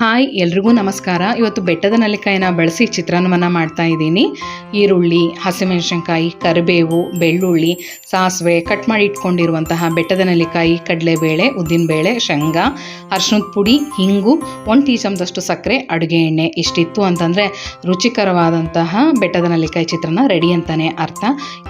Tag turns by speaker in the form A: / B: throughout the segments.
A: Hi ಎಲ್ರಿಗೂ ನಮಸ್ಕಾರ. ಇವತ್ತು ಬೆಟ್ಟದ ನೆಲ್ಲಿಕಾಯಿನ ಬಳಸಿ ಚಿತ್ರಾನ್ನವನ್ನು ಮಾಡ್ತಾ ಇದ್ದೀನಿ. ಈರುಳ್ಳಿ, ಹಸಿಮೆಣಸಿನಕಾಯಿ, ಕರಿಬೇವು, ಬೆಳ್ಳುಳ್ಳಿ, ಸಾಸಿವೆ, ಕಟ್ ಮಾಡಿ ಇಟ್ಕೊಂಡಿರುವಂತಹ ಬೆಟ್ಟದ ನೆಲ್ಲಿಕಾಯಿ, ಕಡಲೆಬೇಳೆ, ಉದ್ದಿನಬೇಳೆ, ಶೇಂಗಾ, ಅರಿಶಿಣದ ಪುಡಿ, ಹಿಂಗು, 1 ಟೀ ಚಮಚದಷ್ಟು ಸಕ್ಕರೆ, ಅಡುಗೆ ಎಣ್ಣೆ ಇಷ್ಟಿತ್ತು ಅಂತಂದರೆ ರುಚಿಕರವಾದಂತಹ ಬೆಟ್ಟದ ನೆಲ್ಲಿಕಾಯಿ ಚಿತ್ರಾನ್ನ ರೆಡಿ ಅಂತಲೇ ಅರ್ಥ.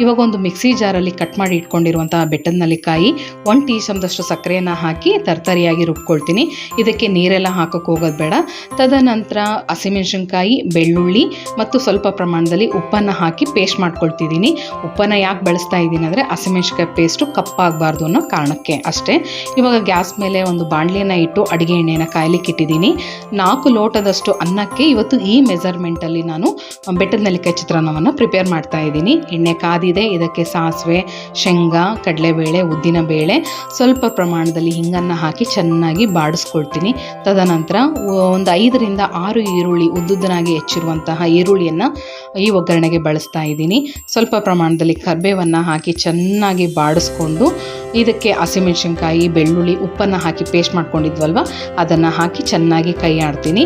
A: ಇವಾಗ ಒಂದು ಮಿಕ್ಸಿ ಜಾರಲ್ಲಿ ಕಟ್ ಮಾಡಿ ಇಟ್ಕೊಂಡಿರುವಂತಹ ಬೆಟ್ಟದ ನೆಲ್ಲಿಕಾಯಿ, 1 ಟೀ ಚಮಚದಷ್ಟು ಸಕ್ಕರೆಯನ್ನು ಹಾಕಿ ತರ್ತರಿಯಾಗಿ ರುಬ್ಕೊಳ್ತೀನಿ. ಇದಕ್ಕೆ ನೀರೆಲ್ಲ ಹಾಕೋಕೆ ಹೋಗೋದು ಬೇಡ. ತದನಂತರ ಹಸಿಮೆಣಸಿನಕಾಯಿ, ಬೆಳ್ಳುಳ್ಳಿ ಮತ್ತು ಸ್ವಲ್ಪ ಪ್ರಮಾಣದಲ್ಲಿ ಉಪ್ಪನ್ನು ಹಾಕಿ ಪೇಸ್ಟ್ ಮಾಡ್ಕೊಳ್ತಿದ್ದೀನಿ. ಉಪ್ಪನ್ನು ಯಾಕೆ ಬಳಸ್ತಾ ಇದ್ದೀನಿ ಅಂದರೆ ಹಸಿಮೆಣಸಿನಕಾಯಿ ಪೇಸ್ಟು ಕಪ್ಪಾಗಬಾರ್ದು ಅನ್ನೋ ಕಾರಣಕ್ಕೆ ಅಷ್ಟೇ. ಇವಾಗ ಗ್ಯಾಸ್ ಮೇಲೆ ಒಂದು ಬಾಣಲೆಯನ್ನು ಇಟ್ಟು ಅಡುಗೆ ಎಣ್ಣೆನ ಕಾಯ್ಲಿಕ್ಕೆ ಇಟ್ಟಿದ್ದೀನಿ. 4 ಲೋಟದಷ್ಟು ಅನ್ನಕ್ಕೆ ಇವತ್ತು ಈ ಮೆಜರ್ಮೆಂಟಲ್ಲಿ ನಾನು ಬೆಟ್ಟದ ನೆಲ್ಲಿಕಾಯಿ ಚಿತ್ರಾನ್ನವನ್ನು ಪ್ರಿಪೇರ್ ಮಾಡ್ತಾ ಇದ್ದೀನಿ. ಎಣ್ಣೆ ಕಾದಿದೆ. ಇದಕ್ಕೆ ಸಾಸಿವೆ, ಶೇಂಗಾ, ಕಡಲೆಬೇಳೆ, ಉದ್ದಿನಬೇಳೆ, ಸ್ವಲ್ಪ ಪ್ರಮಾಣದಲ್ಲಿ ಹಿಂಗನ್ನು ಹಾಕಿ ಚೆನ್ನಾಗಿ ಬಾಡಿಸ್ಕೊಳ್ತೀನಿ. ತದನಂತರ ಒಂದು 5 ರಿಂದ 6 ಈರುಳ್ಳಿ ಉದ್ದುದ್ದನಾಗಿ ಹೆಚ್ಚಿರುವಂತಹ ಈರುಳ್ಳಿಯನ್ನು ಈ ಒಗ್ಗರಣೆಗೆ ಬಳಸ್ತಾ ಇದ್ದೀನಿ. ಸ್ವಲ್ಪ ಪ್ರಮಾಣದಲ್ಲಿ ಕರಿಬೇವನ್ನು ಹಾಕಿ ಚೆನ್ನಾಗಿ ಬಾಡಿಸ್ಕೊಂಡು ಇದಕ್ಕೆ ಹಸಿಮೆಣಸಿನಕಾಯಿ, ಬೆಳ್ಳುಳ್ಳಿ, ಉಪ್ಪನ್ನು ಹಾಕಿ ಪೇಸ್ಟ್ ಮಾಡ್ಕೊಂಡಿದ್ವಲ್ವ ಅದನ್ನು ಹಾಕಿ ಚೆನ್ನಾಗಿ ಕೈ ಆಡ್ತೀನಿ.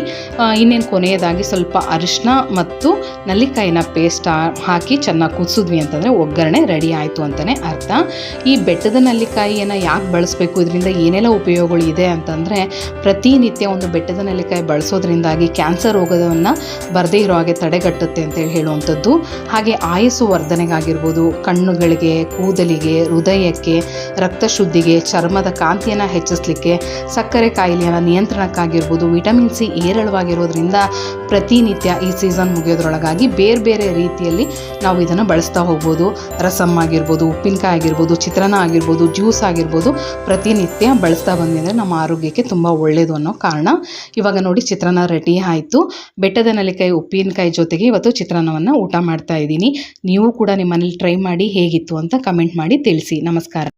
A: ಇನ್ನೇನು ಕೊನೆಯದಾಗಿ ಸ್ವಲ್ಪ ಅರಿಶಿನ ಮತ್ತು ನೆಲ್ಲಿಕಾಯಿನ ಪೇಸ್ಟ್ ಹಾಕಿ ಚೆನ್ನಾಗಿ ಕುದಿಸಿದ್ವಿ ಅಂತಂದರೆ ಒಗ್ಗರಣೆ ರೆಡಿ ಆಯಿತು ಅಂತಲೇ ಅರ್ಥ. ಈ ಬೆಟ್ಟದ ನೆಲ್ಲಿಕಾಯಿಯನ್ನು ಯಾಕೆ ಬಳಸಬೇಕು, ಇದರಿಂದ ಏನೆಲ್ಲ ಉಪಯೋಗಗಳು ಇದೆ ಅಂತಂದರೆ ಪ್ರತಿನಿತ್ಯ ಒಂದು ಬೆಟ್ಟದ ನೆಲ್ಲಿಕಾಯಿ ಬಳಸೋದ್ರಿಂದಾಗಿ ಕ್ಯಾನ್ಸರ್ ರೋಗವನ್ನು ಬರದೇ ಇರೋ ಹಾಗೆ ತಡೆಗಟ್ಟುತ್ತೆ ಅಂತೇಳಿ ಹೇಳುವಂಥದ್ದು. ಹಾಗೆ ಆಯಸ್ಸು ವರ್ಧನೆಗಾಗಿರ್ಬೋದು, ಕಣ್ಣುಗಳಿಗೆ, ಕೂದಲಿಗೆ, ಹೃದಯಕ್ಕೆ, ರಕ್ತ ಶುದ್ಧಿಗೆ, ಚರ್ಮದ ಕಾಂತಿಯನ್ನು ಹೆಚ್ಚಿಸಲಿಕ್ಕೆ, ಸಕ್ಕರೆ ಕಾಯಿಲೆಯ ನಿಯಂತ್ರಣಕ್ಕಾಗಿರ್ಬೋದು, ವಿಟಮಿನ್ ಸಿ ಹೇರಳವಾಗಿರೋದ್ರಿಂದ ಪ್ರತಿನಿತ್ಯ ಈ ಸೀಸನ್ ಮುಗಿಯೋದ್ರೊಳಗಾಗಿ ಬೇರೆ ಬೇರೆ ರೀತಿಯಲ್ಲಿ ನಾವು ಇದನ್ನು ಬಳಸ್ತಾ ಹೋಗ್ಬೋದು. ರಸಮ್ ಆಗಿರ್ಬೋದು, ಉಪ್ಪಿನಕಾಯಿ ಆಗಿರ್ಬೋದು, ಚಿತ್ರಾನ್ನ ಆಗಿರ್ಬೋದು, ಜ್ಯೂಸ್ ಆಗಿರ್ಬೋದು, ಪ್ರತಿನಿತ್ಯ ಬಳಸ್ತಾ ಬಂದರೆ ನಮ್ಮ ಆರೋಗ್ಯಕ್ಕೆ ತುಂಬ ಒಳ್ಳೆಯದು ಅನ್ನೋ ಕಾರಣ. ಇವಾಗ ನೋಡಿ ಚಿತ್ರಾನ್ನ ರೆಡಿ ಆಯಿತು. ಬೆಟ್ಟದ ನೆಲ್ಲಿಕಾಯಿ ಉಪ್ಪಿನಕಾಯಿ ಜೊತೆಗೆ ಇವತ್ತು ಚಿತ್ರಾನ್ನವನ್ನು ಊಟ ಮಾಡ್ತಾ ಇದ್ದೀನಿ. ನೀವು ಕೂಡ ನಿಮ್ಮ ಮನೇಲಿ ಟ್ರೈ ಮಾಡಿ ಹೇಗಿತ್ತು ಅಂತ ಕಮೆಂಟ್ ಮಾಡಿ ತಿಳಿಸಿ. ನಮಸ್ಕಾರ.